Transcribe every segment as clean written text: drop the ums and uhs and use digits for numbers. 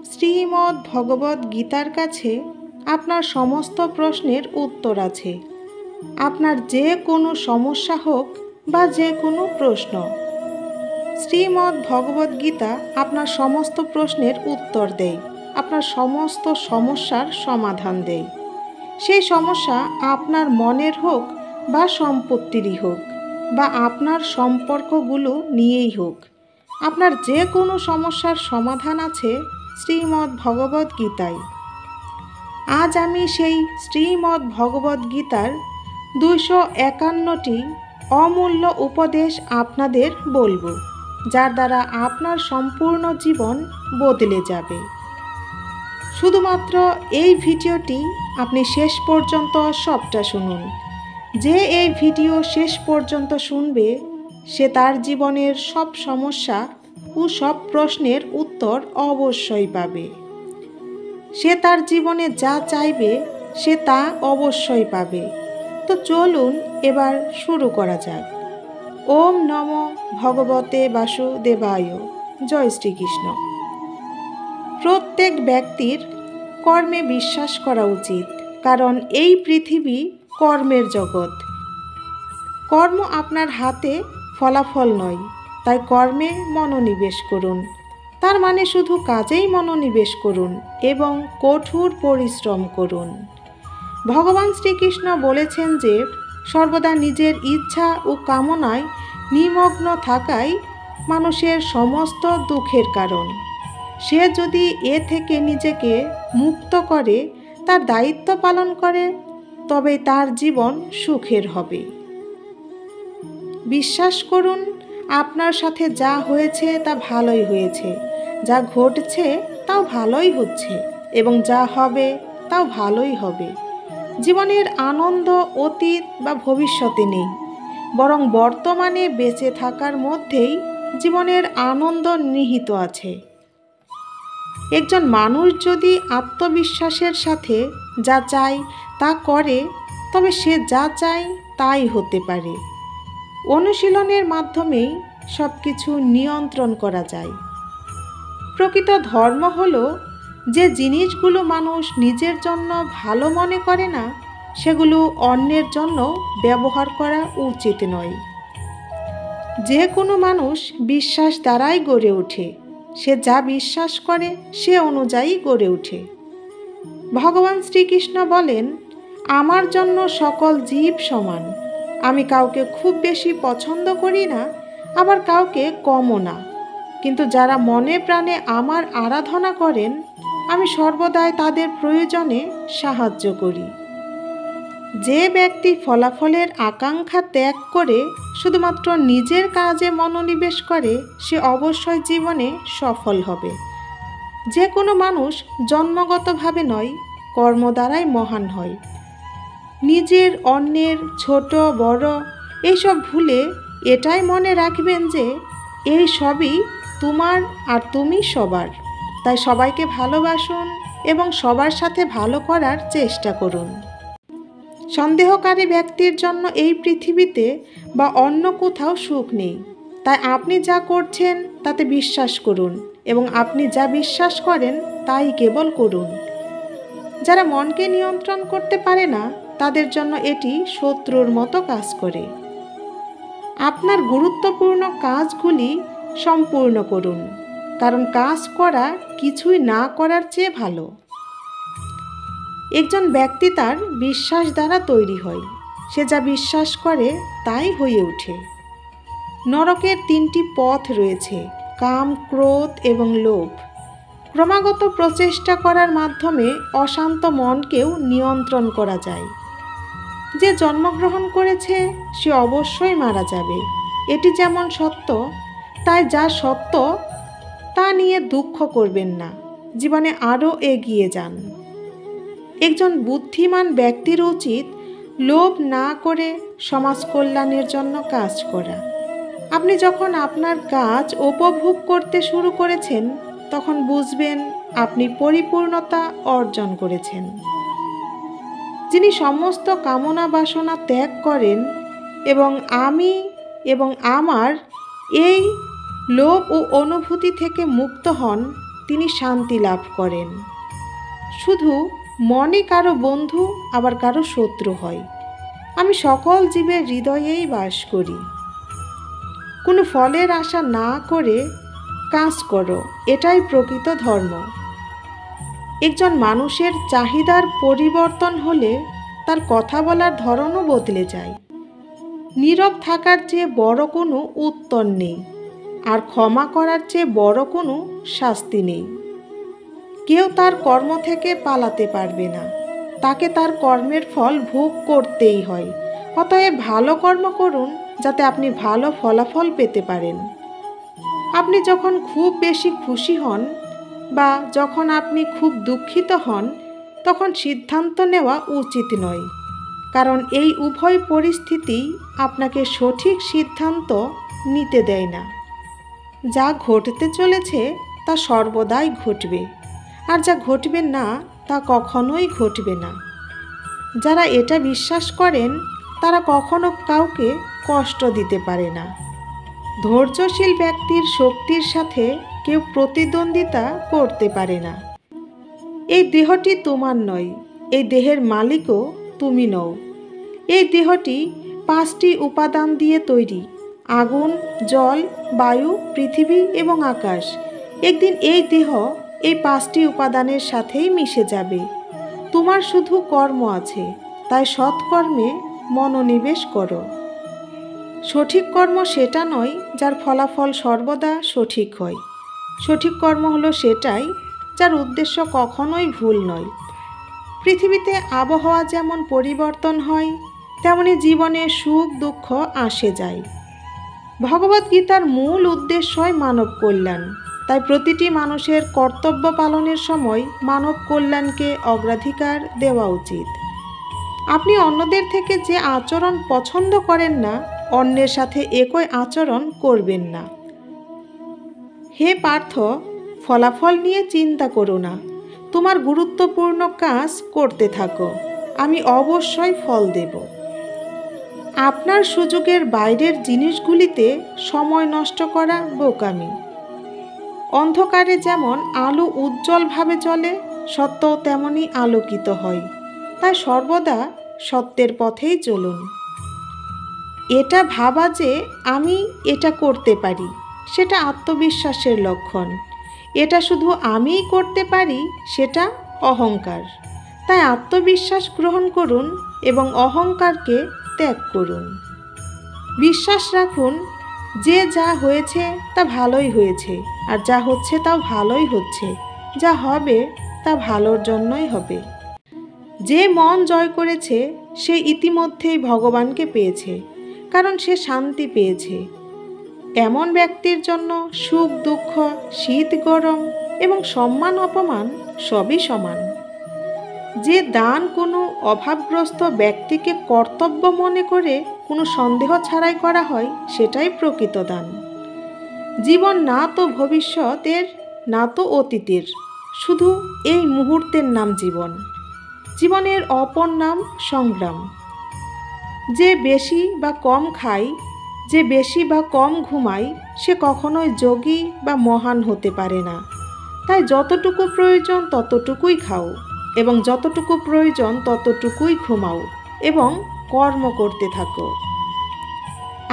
শ্রীমদ্ ভগবদ্ গীতার কাছে আপনার সমস্ত প্রশ্নের উত্তর আছে। আপনার যে কোনো সমস্যা হোক বা যে কোনো প্রশ্ন, শ্রীমদ্ ভগবদ্ গীতা আপনার সমস্ত প্রশ্নের উত্তর দেয়, আপনার সমস্ত সমস্যার সমাধান দেয়। সেই সমস্যা আপনার মনের হোক বা সম্পত্তিরই হোক বা আপনার সম্পর্কগুলো নিয়েই হোক, আপনার যে কোনো সমস্যার সমাধান আছে শ্রীমদ্ ভগবদ্ গীতায়। আজ আমি সেই শ্রীমদ্ ভগবদ্ গীতার 251টি অমূল্য উপদেশ আপনাদের বলবো, যার দ্বারা আপনার সম্পূর্ণ জীবন বদলে যাবে। শুধুমাত্র এই ভিডিওটি আপনি শেষ পর্যন্ত সবটা শুনুন। যে এই ভিডিও শেষ পর্যন্ত শুনবে সে তার জীবনের সব সমস্যা ও সব প্রশ্নের উত্তর অবশ্যই পাবে। সে তার জীবনে যা চাইবে সে তা অবশ্যই পাবে। তো চলুন এবার শুরু করা যাক। ওম নমো ভগবতে বাসুদেবায়। জয় শ্রীকৃষ্ণ। প্রত্যেক ব্যক্তির কর্মে বিশ্বাস করা উচিত, কারণ এই পৃথিবী কর্মের জগৎ। কর্ম আপনার হাতে, ফলাফল নয়। তাই কর্মে মনোনিবেশ করুন। তার মানে শুধু কাজেই মনোনিবেশ করুন এবং কঠোর পরিশ্রম করুন। ভগবান শ্রীকৃষ্ণ বলেছেন যে সর্বদা নিজের ইচ্ছা ও কামনায় নিমগ্ন থাকাই মানুষের সমস্ত দুঃখের কারণ। সে যদি এ থেকে নিজেকে মুক্ত করে, তার দায়িত্ব পালন করে, তবে তার জীবন সুখের হবে। বিশ্বাস করুন, আপনার সাথে যা হয়েছে তা ভালোই হয়েছে, যা ঘটছে তাও ভালোই হচ্ছে এবং যা হবে তাও ভালোই হবে। জীবনের আনন্দ অতীত বা ভবিষ্যতে নেই, বরং বর্তমানে বেঁচে থাকার মধ্যেই জীবনের আনন্দ নিহিত আছে। একজন মানুষ যদি আত্মবিশ্বাসের সাথে যা চায় তা করে, তবে সে যা চায় তাই হতে পারে। অনুশীলনের মাধ্যমেই সব কিছু নিয়ন্ত্রণ করা যায়। প্রকৃত ধর্ম হলো যে জিনিসগুলো মানুষ নিজের জন্য ভালো মনে করে না, সেগুলো অন্যের জন্য ব্যবহার করা উচিত নয়। যে কোনো মানুষ বিশ্বাস দ্বারাই গড়ে ওঠে। সে যা বিশ্বাস করে সে অনুযায়ী গড়ে ওঠে। ভগবান শ্রীকৃষ্ণ বলেন, আমার জন্য সকল জীব সমান। আমি কাউকে খুব বেশি পছন্দ করি না, আবার কাউকে কমও না। কিন্তু যারা মনে প্রাণে আমার আরাধনা করেন, আমি সর্বদাই তাদের প্রয়োজনে সাহায্য করি। যে ব্যক্তি ফলাফলের আকাঙ্ক্ষা ত্যাগ করে শুধুমাত্র নিজের কাজে মনোনিবেশ করে, সে অবশ্যই জীবনে সফল হবে। যে কোনো মানুষ জন্মগতভাবে নয়, কর্ম দ্বারাই মহান হয়। নিজের, অন্যের, ছোট বড় এইসব ভুলে এটাই মনে রাখবেন যে এই সবই তোমার আর তুমি সবার। তাই সবাইকে ভালোবাসুন এবং সবার সাথে ভালো করার চেষ্টা করুন। সন্দেহকারী ব্যক্তির জন্য এই পৃথিবীতে বা অন্য কোথাও সুখ নেই। তাই আপনি যা করছেন তাতে বিশ্বাস করুন এবং আপনি যা বিশ্বাস করেন তাই কেবল করুন। যারা মনকে নিয়ন্ত্রণ করতে পারে না, তাদের জন্য এটি শত্রুর মতো কাজ করে। আপনার গুরুত্বপূর্ণ কাজগুলি সম্পূর্ণ করুন, কারণ কাজ করা কিছুই না করার চেয়ে ভালো। একজন ব্যক্তি তার বিশ্বাস দ্বারা তৈরি হয়। সে যা বিশ্বাস করে তাই হয়ে ওঠে। নরকের 3টি পথ রয়েছে: কাম, ক্রোধ এবং লোভ। ক্রমাগত প্রচেষ্টা করার মাধ্যমে অশান্ত মনকেও নিয়ন্ত্রণ করা যায়। যে জন্মগ্রহণ করেছে সে অবশ্যই মারা যাবে, এটি যেমন সত্য, তাই যা সত্য তা নিয়ে দুঃখ করবেন না। জীবনে আরও এগিয়ে যান। একজন বুদ্ধিমান ব্যক্তির উচিত লোভ না করে সমাজ কল্যাণের জন্য কাজ করা। আপনি যখন আপনার কাজ উপভোগ করতে শুরু করেছেন, তখন বুঝবেন আপনি পরিপূর্ণতা অর্জন করেছেন। যিনি সমস্ত কামনা বাসনা ত্যাগ করেন এবং আমি এবং আমার এই লোভ ও অনুভূতি থেকে মুক্ত হন, তিনি শান্তি লাভ করেন। শুধু মনে কারো বন্ধু আবার কারো শত্রু হয়। আমি সকল জীবের হৃদয়েই বাস করি। কোনো ফলের আশা না করে কাজ করো, এটাই প্রকৃত ধর্ম। একজন মানুষের চাহিদার পরিবর্তন হলে তার কথা বলার ধরনও বদলে যায়। নীরব থাকার চেয়ে বড় কোনো উত্তর নেই, আর ক্ষমা করার চেয়ে বড় কোনো শাস্তি নেই। কেউ তার কর্ম থেকে পালাতে পারবে না, তাকে তার কর্মের ফল ভোগ করতেই হয়। অতএব ভালো কর্ম করুন, যাতে আপনি ভালো ফলাফল পেতে পারেন। আপনি যখন খুব বেশি খুশি হন বা যখন আপনি খুব দুঃখিত হন, তখন সিদ্ধান্ত নেওয়া উচিত নয়, কারণ এই উভয় পরিস্থিতি আপনাকে সঠিক সিদ্ধান্ত নিতে দেয় না। যা ঘটতে চলেছে তা সর্বদাই ঘটবে, আর যা ঘটবে না তা কখনোই ঘটবে না। যারা এটা বিশ্বাস করেন তারা কখনো কাউকে কষ্ট দিতে পারে না। ধৈর্যশীল ব্যক্তির শক্তির সাথে কেউ প্রতিদ্বন্দ্বিতা করতে পারে না। এই দেহটি তোমার নয়, এই দেহের মালিকও তুমি নও। এই দেহটি 5টি উপাদান দিয়ে তৈরি: আগুন, জল, বায়ু, পৃথিবী এবং আকাশ। একদিন এই দেহ এই 5টি উপাদানের সাথেই মিশে যাবে। তোমার শুধু কর্ম আছে, তাই সৎকর্মে মনোনিবেশ করো। সঠিক কর্ম সেটা নয় যার ফলাফল সর্বদা সঠিক হয়। সঠিক কর্ম হলো সেটাই যার উদ্দেশ্য কখনোই ভুল নয়। পৃথিবীতে আবহাওয়া যেমন পরিবর্তন হয়, তেমনি জীবনে সুখ দুঃখ আসে যায়। ভগবদ্গীতার মূল উদ্দেশ্যই মানব কল্যাণ। তাই প্রতিটি মানুষের কর্তব্য পালনের সময় মানব কল্যাণকে অগ্রাধিকার দেওয়া উচিত। আপনি অন্যদের থেকে যে আচরণ পছন্দ করেন না, অন্যের সাথে একই আচরণ করবেন না। হে পার্থ, ফলাফল নিয়ে চিন্তা করো না। তোমার গুরুত্বপূর্ণ কাজ করতে থাকো, আমি অবশ্যই ফল দেব। আপনার সুযোগের বাইরের জিনিসগুলিতে সময় নষ্ট করা বোকামি। অন্ধকারে যেমন আলো উজ্জ্বলভাবে জ্বলে, সত্য তেমনি আলোকিত হয়। তাই সর্বদা সত্যের পথেই চলুন। এটা ভাবা যে আমি এটা করতে পারি, সেটা আত্মবিশ্বাসের লক্ষণ। এটা শুধু আমিই করতে পারি, সেটা অহংকার। তাই আত্মবিশ্বাস গ্রহণ করুন এবং অহংকারকে ত্যাগ করুন। বিশ্বাস রাখুন, যে যা হয়েছে তা ভালোই হয়েছে, আর যা হচ্ছে তাও ভালোই হচ্ছে। যা হবে তা ভালোর জন্যই হবে। যে মন জয় করেছে সে ইতিমধ্যেই ভগবানকে পেয়েছে, কারণ সে শান্তি পেয়েছে। এমন ব্যক্তির জন্য সুখ দুঃখ, শীত গরম এবং সম্মান অপমান সবই সমান। যে দান কোনো অভাবগ্রস্ত ব্যক্তিকে কর্তব্য মনে করে কোনো সন্দেহ ছাড়াই করা হয়, সেটাই প্রকৃত দান। জীবন না তো ভবিষ্যতের, না তো অতীতের, শুধু এই মুহূর্তের নাম জীবন। জীবনের অপর নাম সংগ্রাম। যে বেশি বা কম খায়, যে বেশি বা কম ঘুমায়, সে কখনোই যোগী বা মহান হতে পারে না। তাই যতটুকু প্রয়োজন ততটুকুই খাও, এবং যতটুকু প্রয়োজন ততটুকুই ঘুমাও, এবং কর্ম করতে থাকো।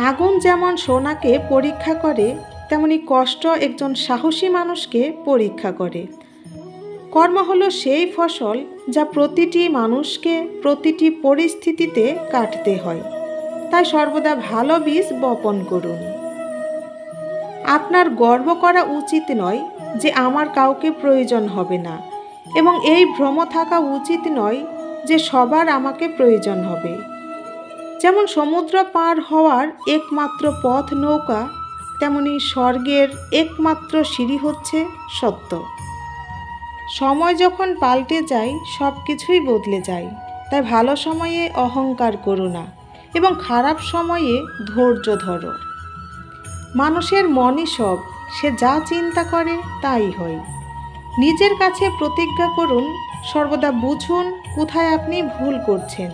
আগুন যেমন সোনাকে পরীক্ষা করে, তেমনি কষ্ট একজন সাহসী মানুষকে পরীক্ষা করে। কর্ম হলো সেই ফসল যা প্রতিটি মানুষকে প্রতিটি পরিস্থিতিতে কাটতে হয়। তাই সর্বদা ভালো বীজ বপন করুন। আপনার গর্ব করা উচিত নয় যে আমার কাউকে প্রয়োজন হবে না, এবং এই ভ্রম থাকা উচিত নয় যে সবার আমাকে প্রয়োজন হবে। যেমন সমুদ্র পার হওয়ার একমাত্র পথ নৌকা, তেমনি স্বর্গের একমাত্র সিঁড়ি হচ্ছে সত্য। সময় যখন পাল্টে যায়, সব কিছুই বদলে যায়। তাই ভালো সময়ে অহংকার করো না, এবং খারাপ সময়ে ধৈর্য ধরো। মানুষের মনই সব, সে যা চিন্তা করে তাই হয়। নিজের কাছে প্রতিজ্ঞা করুন, সর্বদা বুঝুন কোথায় আপনি ভুল করছেন।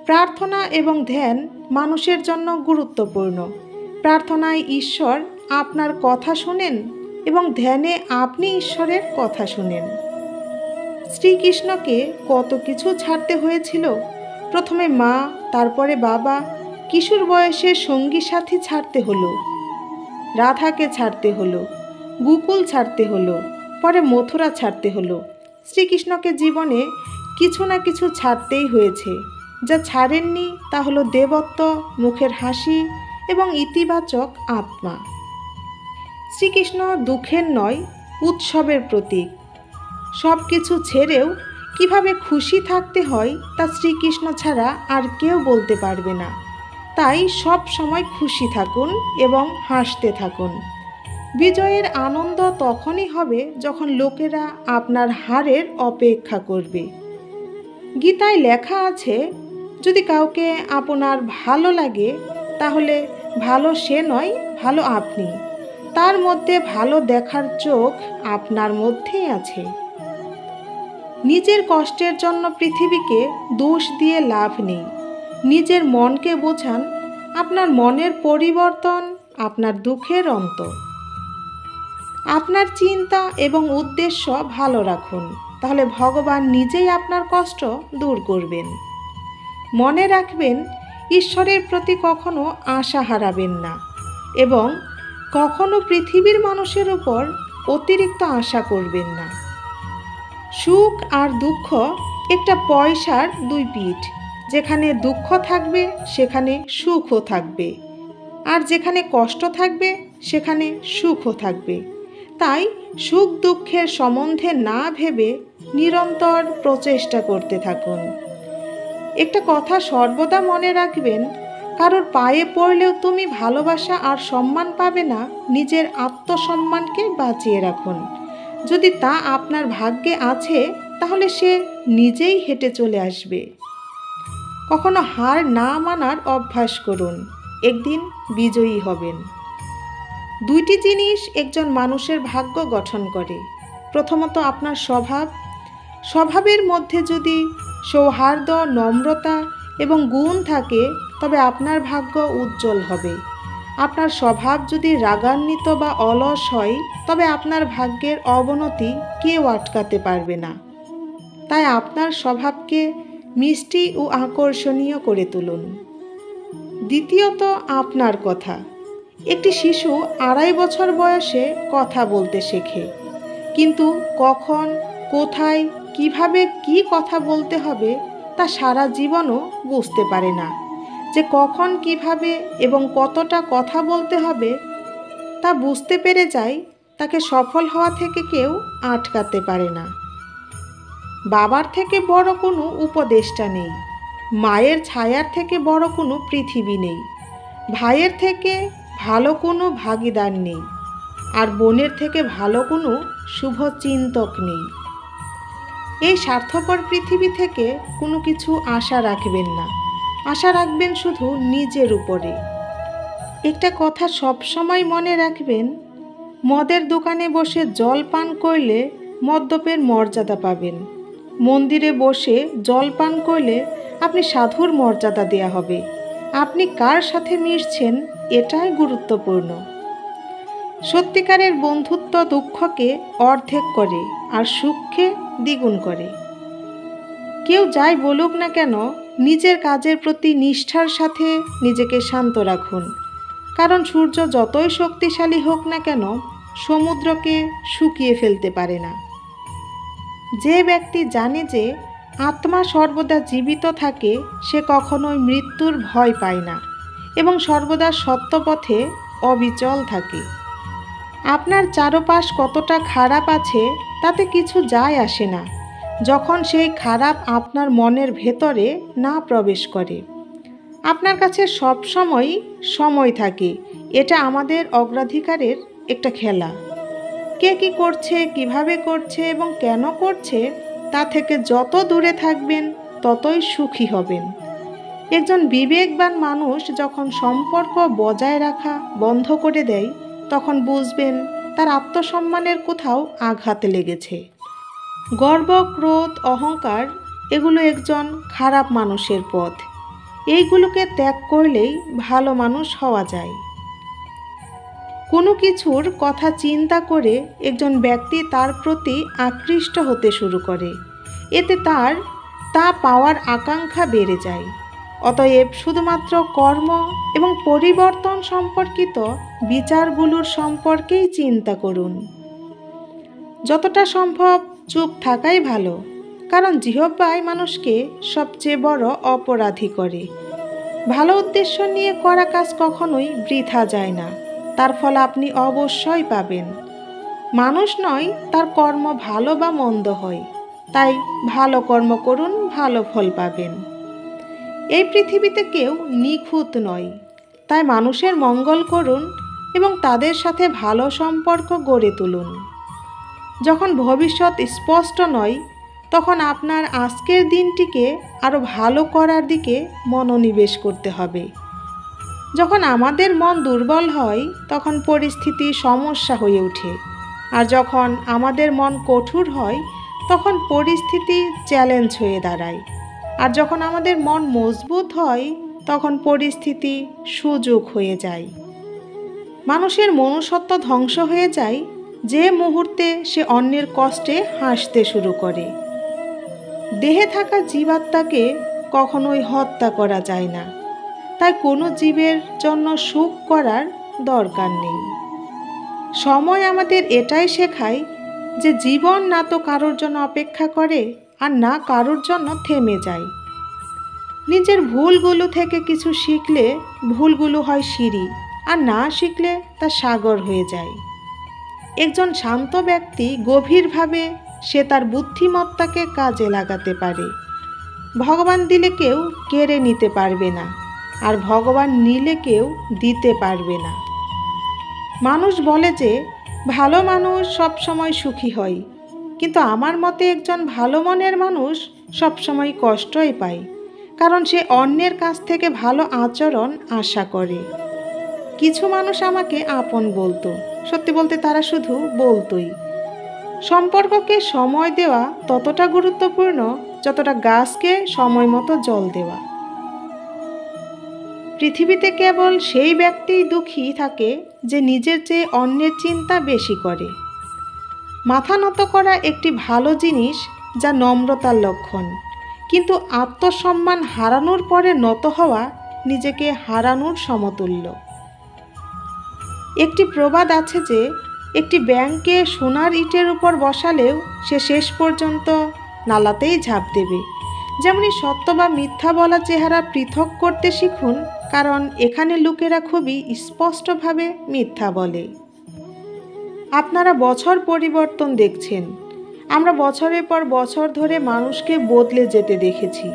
প্রার্থনা এবং ধ্যান মানুষের জন্য গুরুত্বপূর্ণ। প্রার্থনায় ঈশ্বর আপনার কথা শোনেন, এবং ধ্যানে আপনি ঈশ্বরের কথা শুনেন। শ্রীকৃষ্ণকে কত কিছু ছাড়তে হয়েছিল। প্রথমে মা, তারপরে বাবা, কিশোর বয়সে সঙ্গী সাথী ছাড়তে হলো, রাধাকে ছাড়তে হলো, গোকুল ছাড়তে হলো, পরে মথুরা ছাড়তে হলো। শ্রীকৃষ্ণকে জীবনে কিছু না কিছু ছাড়তেই হয়েছে। যা ছাড়েননি তা হলো দেবত্ব, মুখের হাসি এবং ইতিবাচক আত্মা। শ্রীকৃষ্ণ দুঃখের নয়, উৎসবের প্রতীক। সব কিছু ছেড়েও কিভাবে খুশি থাকতে হয় তা শ্রীকৃষ্ণ ছাড়া আর কেউ বলতে পারবে না। তাই সব সময় খুশি থাকুন এবং হাসতে থাকুন। বিজয়ের আনন্দ তখনই হবে যখন লোকেরা আপনার হারের অপেক্ষা করবে। গীতায় লেখা আছে, যদি কাউকে আপনার ভালো লাগে তাহলে ভালো সে নয়, ভালো আপনি। তার মধ্যে ভালো দেখার চোখ আপনার মধ্যেই আছে। নিজের কষ্টের জন্য পৃথিবীকে দোষ দিয়ে লাভ নেই। নিজের মনকে বোঝান, আপনার মনের পরিবর্তন আপনার দুঃখের অন্ত। আপনার চিন্তা এবং উদ্দেশ্য ভালো রাখুন, তাহলে ভগবান নিজেই আপনার কষ্ট দূর করবেন। মনে রাখবেন, ঈশ্বরের প্রতি কখনো আশা হারাবেন না এবং কখনো পৃথিবীর মানুষের উপর অতিরিক্ত আশা করবেন না। সুখ আর দুঃখ একটা পয়সার দুই পিঠ। যেখানে দুঃখ থাকবে সেখানে সুখও থাকবে, আর যেখানে কষ্ট থাকবে সেখানে সুখও থাকবে। তাই সুখ দুঃখের সম্বন্ধে না ভেবে নিরন্তর প্রচেষ্টা করতে থাকুন। একটা কথা সর্বদা মনে রাখবেন, কারোর পায়ে পড়লেও তুমি ভালোবাসা আর সম্মান পাবে না। নিজের আত্মসম্মানকে বাঁচিয়ে রাখুন। যদি তা আপনার ভাগ্যে আছে তাহলে সে নিজেই হেঁটে চলে আসবে। কখনো হার না মানার অভ্যাস করুন, একদিন বিজয়ী হবেন। দুইটি জিনিস একজন মানুষের ভাগ্য গঠন করে। প্রথমত আপনার স্বভাব। স্বভাবের মধ্যে যদি সৌহার্দ্য, নম্রতা এবং গুণ থাকে তবে আপনার ভাগ্য উজ্জ্বল হবে। আপনার স্বভাব যদি রাগান্বিত বা অলস হয় তবে আপনার ভাগ্যের অবনতি কেউ আটকাতে পারবে না। তাই আপনার স্বভাবকে মিষ্টি ও আকর্ষণীয় করে তুলুন। দ্বিতীয়ত আপনার কথা। একটি শিশু 2.5 বছর বয়সে কথা বলতে শেখে, কিন্তু কখন, কোথায়, কিভাবে কি কথা বলতে হবে তা সারা জীবনও বুঝতে পারে না। যে কখন, কিভাবে এবং কতটা কথা বলতে হবে তা বুঝতে পেরে যায়, তাকে সফল হওয়া থেকে কেউ আটকাতে পারে না। বাবার থেকে বড় কোনো উপদেষ্টা নেই, মায়ের ছায়ার থেকে বড় কোনো পৃথিবী নেই, ভাইয়ের থেকে ভালো কোনো ভাগীদার নেই, আর বোনের থেকে ভালো কোনো শুভচিন্তক নেই। এই স্বার্থপর পৃথিবী থেকে কোনো কিছু আশা রাখবেন না। আশা রাখবেন শুধু নিজের উপরে। একটা কথা সবসময় মনে রাখবেন, মদের দোকানে বসে জল পান করলে মদ্যপের মর্যাদা পাবেন। মন্দিরে বসে জল পান করলে আপনি সাধুর মর্যাদা দেয়া হবে। আপনি কার সাথে মিশছেন এটাই গুরুত্বপূর্ণ। সত্যিকারের বন্ধুত্ব দুঃখকে অর্ধেক করে আর সুখকে দ্বিগুণ করে। কেউ যাই বলুক না কেন, নিজের কাজের প্রতি নিষ্ঠার সাথে নিজেকে শান্ত রাখুন। কারণ সূর্য যতই শক্তিশালী হোক না কেন সমুদ্রকে শুকিয়ে ফেলতে পারে না। যে ব্যক্তি জানে যে আত্মা সর্বদা জীবিত থাকে সে কখনোই মৃত্যুর ভয় পায় না এবং সর্বদা সত্যপথে অবিচল থাকে। আপনার চারপাশ কতটা খারাপ আছে তাতে কিছু যায় আসে না, যখন সেই খারাপ আপনার মনের ভেতরে না প্রবেশ করে। আপনার কাছে সব সময় থাকে। এটা আমাদের অগ্রাধিকারের একটা খেলা। কে কী করছে, কিভাবে করছে এবং কেন করছে তা থেকে যত দূরে থাকবেন ততই সুখী হবেন। একজন বিবেকবান মানুষ যখন সম্পর্ক বজায় রাখা বন্ধ করে দেয় তখন বুঝবেন তার আত্মসম্মানের কোথাও আঘাত লেগেছে। গর্ব, ক্রোধ, অহংকার এগুলো একজন খারাপ মানুষের পথ। এইগুলোকে ত্যাগ করলেই ভালো মানুষ হওয়া যায়। কোনো কিছুর কথা চিন্তা করে একজন ব্যক্তি তার প্রতি আকৃষ্ট হতে শুরু করে। এতে তার তা পাওয়ার আকাঙ্ক্ষা বেড়ে যায়। অতএব শুধুমাত্র কর্ম এবং পরিবর্তন সম্পর্কিত বিচারগুলোর সম্পর্কেই চিন্তা করুন। যতটা সম্ভব চুপ থাকাই ভালো, কারণ জিহ্বাই মানুষকে সবচেয়ে বড় অপরাধী করে। ভালো উদ্দেশ্য নিয়ে করা কাজ কখনোই বৃথা যায় না, তার ফল আপনি অবশ্যই পাবেন। মানুষ নয়, তার কর্ম ভালো বা মন্দ হয়, তাই ভালো কর্ম করুন, ভালো ফল পাবেন। এই পৃথিবীতে কেউ নিখুঁত নয়, তাই মানুষের মঙ্গল করুন এবং তাদের সাথে ভালো সম্পর্ক গড়ে তুলুন। যখন ভবিষ্যৎ স্পষ্ট নয়, তখন আপনার আজকের দিনটিকে আরও ভালো করার দিকে মনোনিবেশ করতে হবে। যখন আমাদের মন দুর্বল হয়, তখন পরিস্থিতি সমস্যা হয়ে ওঠে, আর যখন আমাদের মন কঠোর হয়, তখন পরিস্থিতি চ্যালেঞ্জ হয়ে দাঁড়ায়। আর যখন আমাদের মন মজবুত হয়, তখন পরিস্থিতি সুযোগ হয়ে যায়। মানুষের মনুষ্যত্ব ধ্বংস হয়ে যায় যে মুহূর্তে সে অন্যের কষ্টে হাসতে শুরু করে। দেহে থাকা জীবাত্মাকে কখনোই হত্যা করা যায় না, তাই কোনো জীবের জন্য সুখ করার দরকার নেই। সময় আমাদের এটাই শেখায় যে জীবন না তো কারোর জন্য অপেক্ষা করে, আর না কারোর জন্য থেমে যায়। নিজের ভুলগুলো থেকে কিছু শিখলে ভুলগুলো হয় সিঁড়ি, আর না শিখলে তা সাগর হয়ে যায়। একজন শান্ত ব্যক্তি গভীরভাবে সে তার বুদ্ধিমত্তাকে কাজে লাগাতে পারে। ভগবান দিলে কেউ কেড়ে নিতে পারবে না, আর ভগবান নিলে কেউ দিতে পারবে না। মানুষ বলে যে ভালো মানুষ সবসময় সুখী হয়, কিন্তু আমার মতে একজন ভালো মনের মানুষ সবসময় কষ্টই পায়, কারণ সে অন্যের কাছ থেকে ভালো আচরণ আশা করে। কিছু মানুষ আমাকে আপন বলতো, সত্যি বলতে তারা শুধু বলতোই। সম্পর্ককে সময় দেওয়া ততটা গুরুত্বপূর্ণ যতটা গাছকে সময় মতো জল দেওয়া। পৃথিবীতে কেবল সেই ব্যক্তিই দুঃখী থাকে যে নিজের চেয়ে অন্যের চিন্তা বেশি করে। মাথা নত করা একটি ভালো জিনিস, যা নম্রতার লক্ষণ, কিন্তু আত্মসম্মান হারানোর পরে নত হওয়া নিজেকে হারানোর সমতুল্য। একটি প্রবাদ আছে যে একটি ব্যাঙকে সোনার ইটের উপর বসালেও সে শেষ পর্যন্ত নালাতেই ঝাঁপ দেবে। যেমনি সত্য বা মিথ্যা বলা চেহারা পৃথক করতে শিখুন, কারণ এখানে লোকেরা খুবই স্পষ্টভাবে মিথ্যা বলে। আপনারা বছর পরিবর্তন দেখছেন। আমরা বছরের পর বছর ধরে মানুষকে বদলে যেতে দেখেছি।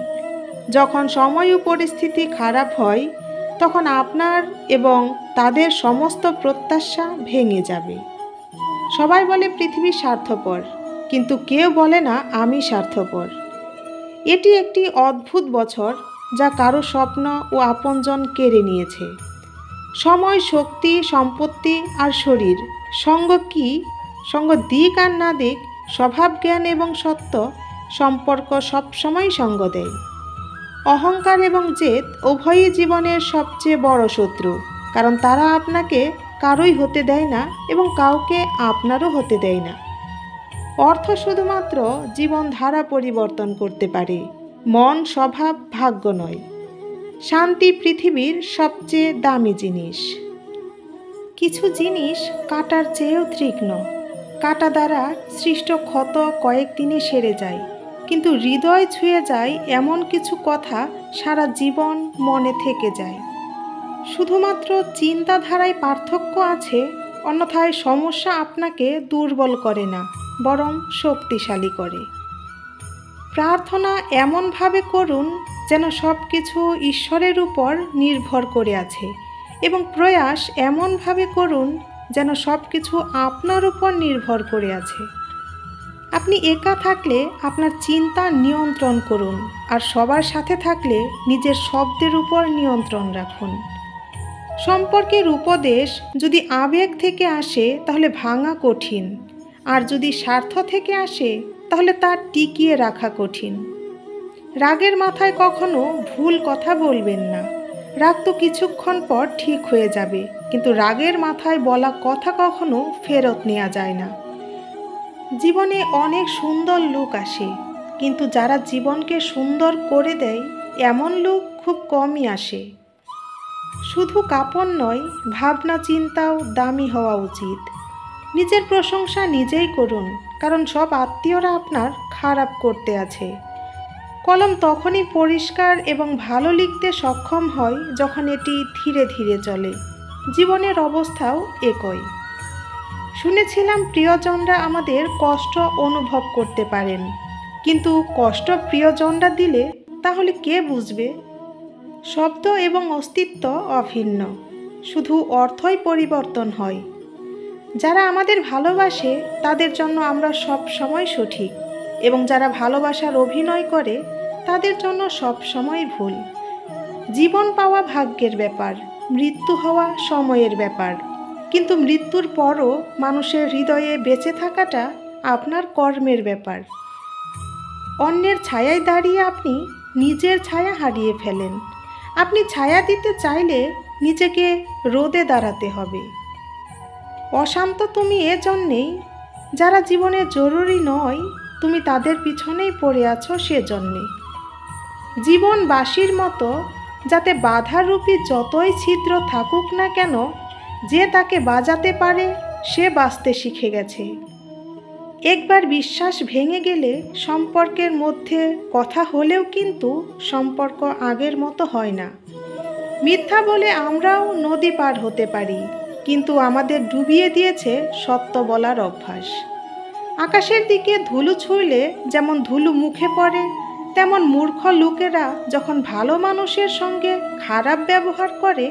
যখন সময় ও পরিস্থিতি খারাপ হয়, তখন আপনার এবং তাদের সমস্ত প্রত্যাশা ভেঙে যাবে। সবাই বলে পৃথিবী স্বার্থপর, কিন্তু কেউ বলে না আমি স্বার্থপর। এটি একটি অদ্ভুত বছর, যা কারো স্বপ্ন ও আপনজন কেড়ে নিয়েছে। সময়, শক্তি, সম্পত্তি আর শরীর সঙ্গ কি, সঙ্গ দিক আর না দিক, স্বভাব, জ্ঞান এবং সত্য সম্পর্ক সবসময় সঙ্গ দেয়। অহংকার এবং জেদ উভয়ই জীবনের সবচেয়ে বড় শত্রু, কারণ তারা আপনাকে কারোই হতে দেয় না এবং কাউকে আপনারও হতে দেয় না। অর্থ শুধুমাত্র জীবনধারা পরিবর্তন করতে পারে, মন, স্বভাব, ভাগ্য নয়। শান্তি পৃথিবীর সবচেয়ে দামি জিনিস। কিছু জিনিস কাটার চেয়েও তীক্ষ্ণ। কাটা দ্বারা সৃষ্ট ক্ষত কয়েকদিনে সেরে যায়, কিন্তু হৃদয় ছুঁয়ে যায় এমন কিছু কথা সারা জীবন মনে থেকে যায়। শুধুমাত্র চিন্তাধারায় পার্থক্য আছে, অন্যথায় সমস্যা আপনাকে দুর্বল করে না, বরং শক্তিশালী করে। প্রার্থনা এমনভাবে করুন যেন সব কিছু ঈশ্বরের উপর নির্ভর করে আছে, এবং প্রয়াস এমনভাবে করুন যেন সব কিছু আপনার উপর নির্ভর করে আছে। আপনি একা থাকলে আপনার চিন্তা নিয়ন্ত্রণ করুন, আর সবার সাথে থাকলে নিজের শব্দের উপর নিয়ন্ত্রণ রাখুন। সম্পর্কের উপদেশ যদি আবেগ থেকে আসে তাহলে ভাঙা কঠিন, আর যদি স্বার্থ থেকে আসে তাহলে তা টিকিয়ে রাখা কঠিন। রাগের মাথায় কখনো ভুল কথা বলবেন না, রাগ তো কিছুক্ষণ পর ঠিক হয়ে যাবে, কিন্তু রাগের মাথায় বলা কথা কখনো ফেরত নেওয়া যায় না। জীবনে অনেক সুন্দর লোক আসে, কিন্তু যারা জীবনকে সুন্দর করে দেয় এমন লোক খুব কমই আসে। শুধু কাপড় নয়, ভাবনা চিন্তাও দামি হওয়া উচিত। নিজের প্রশংসা নিজেই করুন, কারণ সব আত্মীয়রা আপনার খারাপ করতে আছে। কলম তখনই পরিষ্কার এবং ভালো লিখতে সক্ষম হয় যখন এটি ধীরে ধীরে চলে। জীবনের অবস্থাও একই। শুনেছিলাম প্রিয়জনরা আমাদের কষ্ট অনুভব করতে পারেন, কিন্তু কষ্ট প্রিয়জনরা দিলে তাহলে কে বুঝবে? শব্দ এবং অস্তিত্ব অভিন্ন, শুধু অর্থই পরিবর্তন হয়। যারা আমাদের ভালোবাসে তাদের জন্য আমরা সব সময় সঠিক, এবং যারা ভালোবাসার অভিনয় করে তাদের জন্য সব সময় ভুল। জীবন পাওয়া ভাগ্যের ব্যাপার, মৃত্যু হওয়া সময়ের ব্যাপার, কিন্তু মৃত্যুর পরও মানুষের হৃদয়ে বেঁচে থাকাটা আপনার কর্মের ব্যাপার। অন্যের ছায়ায় দাঁড়িয়ে আপনি নিজের ছায়া হারিয়ে ফেলেন। আপনি ছায়া দিতে চাইলে নিজেকে রোদে দাঁড়াতে হবে। অশান্ত তুমি এজন্যেই, যারা জীবনে জরুরি নয় তুমি তাদের পিছনেই পড়ে আছো সেজন্যে। জীবন বাঁশির মতো, যাতে বাধারূপী যতই ছিদ্র থাকুক না কেন, যে তাকে বাজাতে পারে সে বাঁচতে শিখে গেছে। একবার বিশ্বাস ভেঙে গেলে সম্পর্কের মধ্যে কথা হলেও কিন্তু সম্পর্ক আগের মতো হয় না। মিথ্যা বলে আমরাও নদী পার হতে পারি, কিন্তু আমাদের ডুবিয়ে দিয়েছে সত্য বলার অভ্যাস। আকাশের দিকে ধুলো ছুঁইলে যেমন ধুলো মুখে পড়ে, তেমন মূর্খ লোকেরা যখন ভালো মানুষের সঙ্গে খারাপ ব্যবহার করে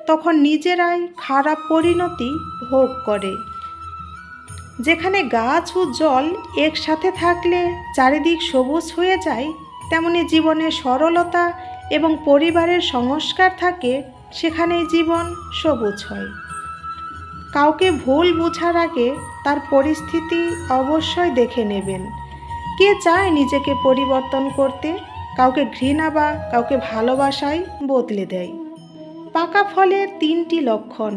তখন নিজেরাই খারাপ পরিণতি ভোগ করে। যেখানে গাছ ও জল একসাথে থাকলে চারিদিক সবুজ হয়ে যায়, তেমনি জীবনে সরলতা এবং পরিবারের সংস্কার থাকে, সেখানেই জীবন সবুজ হয়। কাউকে ভুল বোঝার আগে তার পরিস্থিতি অবশ্যই দেখে নেবেন। কে চায় নিজেকে পরিবর্তন করতে? কাউকে ঘৃণা বা কাউকে ভালোবাসায় বদলে দেয়। পাকা ফলের 3টি লক্ষণ,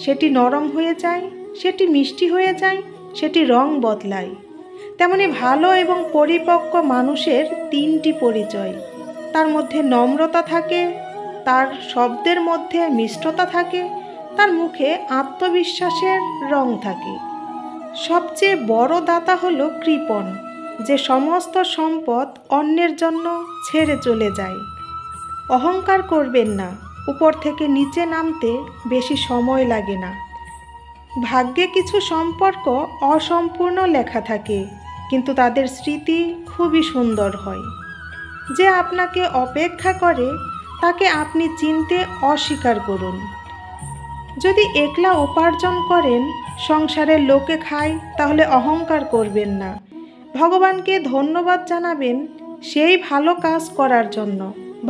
সেটি নরম হয়ে যায়, সেটি মিষ্টি হয়ে যায়, সেটি রং বদলায়। তেমনি ভালো এবং পরিপক্ক মানুষের 3টি পরিচয়। তার মধ্যে নম্রতা থাকে, তার শব্দের মধ্যে মিষ্টতা থাকে, তার মুখে আত্মবিশ্বাসের রং থাকে। সবচেয়ে বড় দাতা হলো কৃপণ, যে সমস্ত সম্পদ অন্যের জন্য ছেড়ে চলে যায়। অহংকার করবেন না, উপর থেকে নিচে নামতে বেশি সময় লাগে না। ভাগ্যে কিছু সম্পর্ক অসম্পূর্ণ লেখা থাকে, কিন্তু তাদের স্মৃতি খুবই সুন্দর হয়। যে আপনাকে অপেক্ষা করে তাকে আপনি চিনতে অস্বীকার করুন। যদি একলা উপার্জন করেন, সংসারের লোকে খায়, তাহলে অহংকার করবেন না। ভগবানকে ধন্যবাদ জানাবেন সেই ভালো কাজ করার জন্য।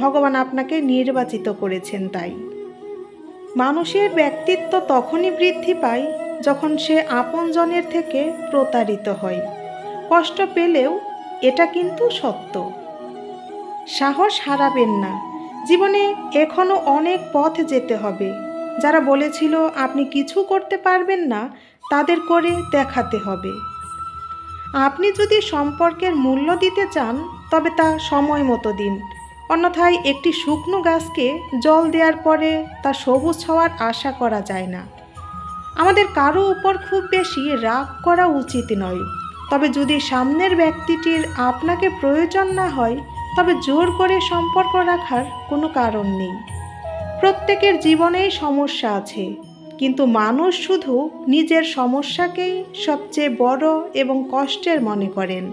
ভগবান আপনাকে নির্বাচিত করেছেন তাই। মানুষের ব্যক্তিত্ব তখনই বৃদ্ধি পায় যখন সে আপনজনের থেকে প্রতারিত হয়। কষ্ট পেলেও এটা কিন্তু সত্য। সাহস হারাবেন না, জীবনে এখনো অনেক পথ যেতে হবে। যারা বলেছিল আপনি কিছু করতে পারবেন না, তাদের করে দেখাতে হবে। আপনি যদি সম্পর্কের মূল্য দিতে চান তবে তা সময় মতো দিন, অন্যথায় একটি শুকনো গাছকে জল দেওয়ার পরে তা সবুজ হওয়ার আশা করা যায় না। আমাদের কারো উপর খুব বেশি রাগ করা উচিত নয়, তবে যদি সামনের ব্যক্তিটির আপনাকে প্রয়োজন না হয় তবে জোর করে সম্পর্ক রাখার কোনো কারণ নেই। প্রত্যেকের জীবনেই সমস্যা আছে, কিন্তু মানুষ শুধু নিজের সমস্যাকেই সবচেয়ে বড় এবং কষ্টের মনে করেন।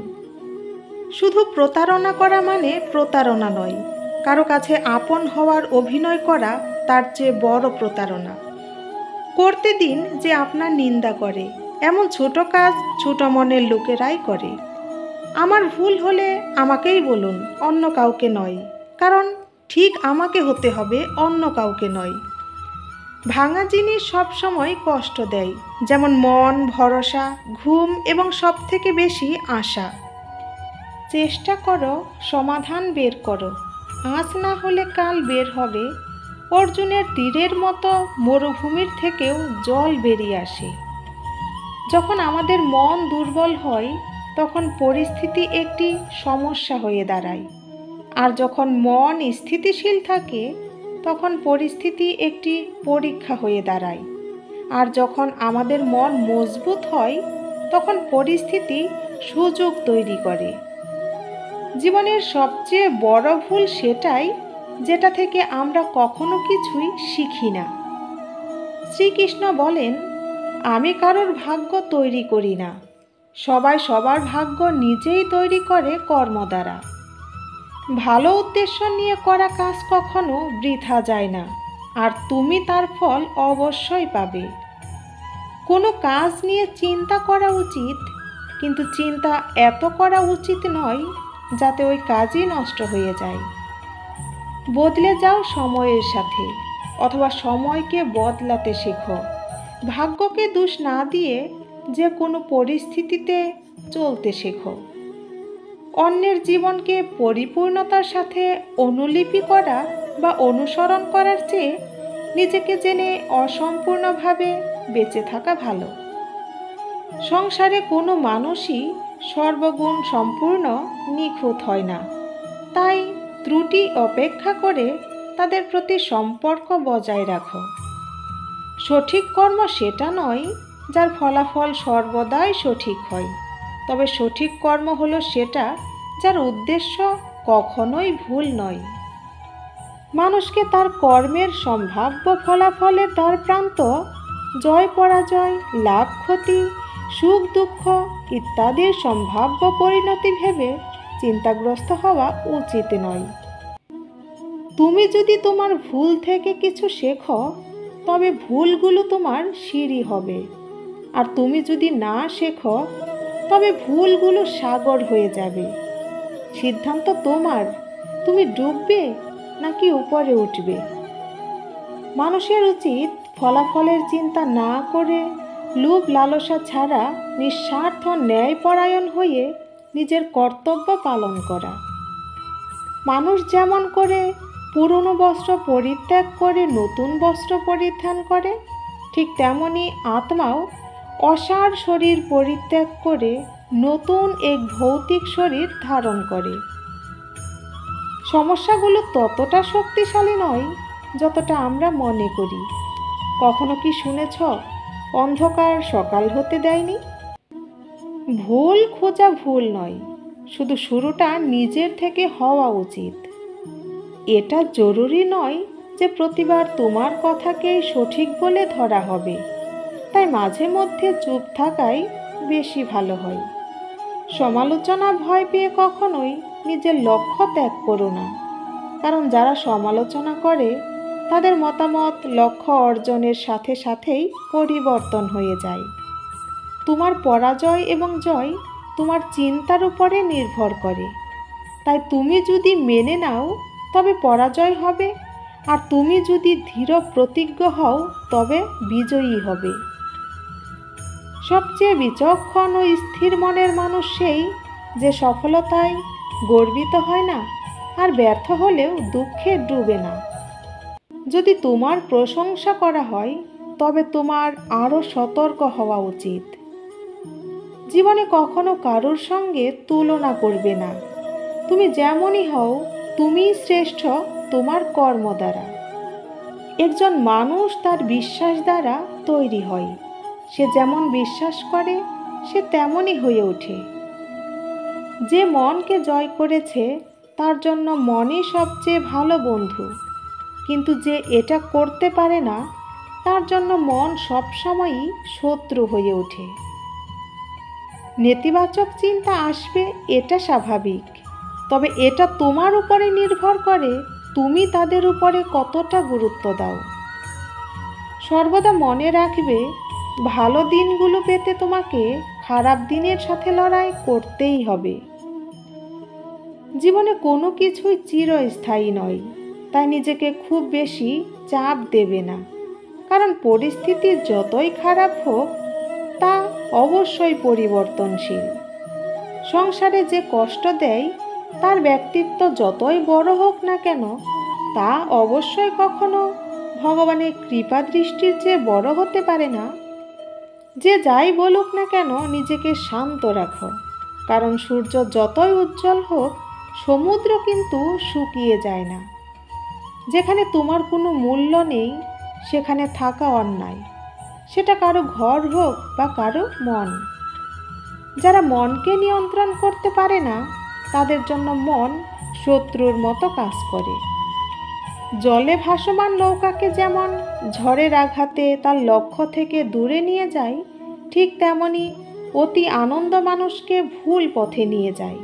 শুধু প্রতারণা করা মানে প্রতারণা নয়, কারো কাছে আপন হওয়ার অভিনয় করা তার চেয়ে বড় প্রতারণা। করতে দিন যে আপনার নিন্দা করে, এমন ছোট কাজ ছোট মনের লোকেরাই করে। আমার ভুল হলে আমাকেই বলুন, অন্য কাউকে নয়, কারণ ঠিক আমাকে হতে হবে, অন্য কাউকে নয়। ভাঙা জিনিস সবসময় কষ্ট দেয়, যেমন মন, ভরসা, ঘুম এবং সবথেকে বেশি আশা। চেষ্টা করো, সমাধান বের করো, আজ না হলে কাল বের হবে। অর্জুনের তীরের মতো মরুভূমির থেকেও জল বেরিয়ে আসে। যখন আমাদের মন দুর্বল হয় তখন পরিস্থিতি একটি সমস্যা হয়ে দাঁড়ায়, আর যখন মন স্থিতিশীল থাকে তখন পরিস্থিতি একটি পরীক্ষা হয়ে দাঁড়ায়, আর যখন আমাদের মন মজবুত হয় তখন পরিস্থিতি সুযোগ তৈরি করে। জীবনের সবচেয়ে বড় ভুল সেটাই যেটা থেকে আমরা কখনো কিছুই শিখি না। শ্রীকৃষ্ণ বলেন, আমি কারোর ভাগ্য তৈরি করি না, সবাই সবার ভাগ্য নিজেই তৈরি করে কর্ম দ্বারা। ভালো উদ্দেশ্য নিয়ে করা কাজ কখনো বৃথা যায় না, আর তুমি তার ফল অবশ্যই পাবে। কোনো কাজ নিয়ে চিন্তা করা উচিত, কিন্তু চিন্তা এত করা উচিত নয় যাতে ওই কাজই নষ্ট হয়ে যায়। বদলে যাও সময়ের সাথে, অথবা সময়কে বদলাতে শেখো। ভাগ্যকে দোষ না দিয়ে যে কোনো পরিস্থিতিতে চলতে শেখো। অন্যের জীবনকে পরিপূর্ণতার সাথে অনুলিপি করা বা অনুসরণ করার চেয়ে নিজেকে জেনে অসম্পূর্ণভাবে বেঁচে থাকা ভালো। সংসারে কোনো মানুষই সর্বগুণ সম্পূর্ণ নিখুঁত হয় না, তাই ত্রুটি অপেক্ষা করে তাদের প্রতি সম্পর্ক বজায় রাখো। সঠিক কর্ম সেটা নয় যার ফলাফল সর্বদাই সঠিক হয়, তবে সঠিক কর্ম হলো সেটা যার উদ্দেশ্য কখনোই ভুল নয়। মানুষকে তার কর্মের সম্ভাব্য ফলাফলের দ্বারপ্রান্ত, জয় পরাজয়, লাভ ক্ষতি, সুখ দুঃখ ইত্যাদির সম্ভাব্য পরিণতি ভেবে চিন্তাগ্রস্ত হওয়া উচিত নয়। তুমি যদি তোমার ভুল থেকে কিছু শেখো তবে ভুলগুলো তোমার সিঁড়ি হবে, আর তুমি যদি না শেখো তবে ভুলগুলো সাগর হয়ে যাবে। সিদ্ধান্ত তোমার, তুমি ডুববে নাকি উপরে উঠবে। মানুষের উচিত ফলাফলের চিন্তা না করে লোভ লালসা ছাড়া নিঃস্বার্থ ন্যায়পরায়ণ হয়ে নিজের কর্তব্য পালন করা। মানুষ যেমন করে পুরনো বস্ত্র পরিত্যাগ করে নতুন বস্ত্র পরিধান করে, ঠিক তেমনি আত্মাও অসার শরীর পরিত্যাগ করে নতুন এক ভৌতিক শরীর ধারণ করে। সমস্যাগুলো ততটা শক্তিশালী নয় যতটা আমরা মনে করি। কখনো কি শুনেছ অন্ধকার সকাল হতে দেয়নি? ভুল খোঁজা ভুল নয়, শুধু শুরুটা নিজের থেকে হওয়া উচিত। এটা জরুরি নয় যে প্রতিবার তোমার কথাকেই সঠিক বলে ধরা হবে, তাই মাঝে মধ্যে চুপ থাকাই বেশি ভালো হয়। সমালোচনা ভয় পেয়ে কখনোই নিজের লক্ষ্য ত্যাগ করো না, কারণ যারা সমালোচনা করে তাদের মতামত লক্ষ্য অর্জনের সাথে সাথেই পরিবর্তন হয়ে যায়। তোমার পরাজয় এবং জয় তোমার চিন্তার উপরে নির্ভর করে, তাই তুমি যদি মেনে নাও তবে পরাজয় হবে, আর তুমি যদি দৃঢ় প্রতিজ্ঞ হও তবে বিজয়ী হবে। সবচেয়ে বিচক্ষণ ও স্থির মনের মানুষ সেই যে সফলতায় গর্বিত হয় না, আর ব্যর্থ হলেও দুঃখে ডুবে না। যদি তোমার প্রশংসা করা হয় তবে তোমার আরও সতর্ক হওয়া উচিত। জীবনে কখনো কারোর সঙ্গে তুলনা করবে না। তুমি যেমনই হও তুমিই শ্রেষ্ঠ তোমার কর্ম দ্বারা। একজন মানুষ তার বিশ্বাস দ্বারা তৈরি হয়, সে যেমন বিশ্বাস করে সে তেমনই হয়ে ওঠে। যে মনকে জয় করেছে তার জন্য মনই সবচেয়ে ভালো বন্ধু, কিন্তু যে এটা করতে পারে না তার জন্য মন সবসময়ই শত্রু হয়ে ওঠে। নেতিবাচক চিন্তা আসবে, এটা স্বাভাবিক, তবে এটা তোমার উপরে নির্ভর করে তুমি তাদের উপরে কতটা গুরুত্ব দাও। সর্বদা মনে রাখবে, ভালো দিনগুলো পেতে তোমাকে খারাপ দিনের সাথে লড়াই করতেই হবে। জীবনে কোনো কিছুই চিরস্থায়ী নয়, তাই নিজেকে খুব বেশি চাপ দেবে না, কারণ পরিস্থিতি যতই খারাপ হোক তা অবশ্যই পরিবর্তনশীল। সংসারে যে কষ্ট দেয় তার ব্যক্তিত্ব যতই বড় হোক না কেন তা অবশ্যই কখনো ভগবানের কৃপা দৃষ্টির চেয়ে বড় হতে পারে না। যে যাই বলুক না কেন নিজেকে শান্ত রাখো, কারণ সূর্য যতই উজ্জ্বল হোক সমুদ্র কিন্তু শুকিয়ে যায় না। যেখানে তোমার কোনো মূল্য নেই সেখানে থাকা অন্যায়, সেটা কারো ঘর হোক বা কারো মন। যারা মনকে নিয়ন্ত্রণ করতে পারে না তাদের জন্য মন শত্রুর মতো কাজ করে। জলে ভাসমান নৌকাকে যেমন ঝড়ের আঘাতে তার লক্ষ্য থেকে দূরে নিয়ে যায়, ঠিক তেমনি অতি আনন্দ মানুষকে ভুল পথে নিয়ে যায়।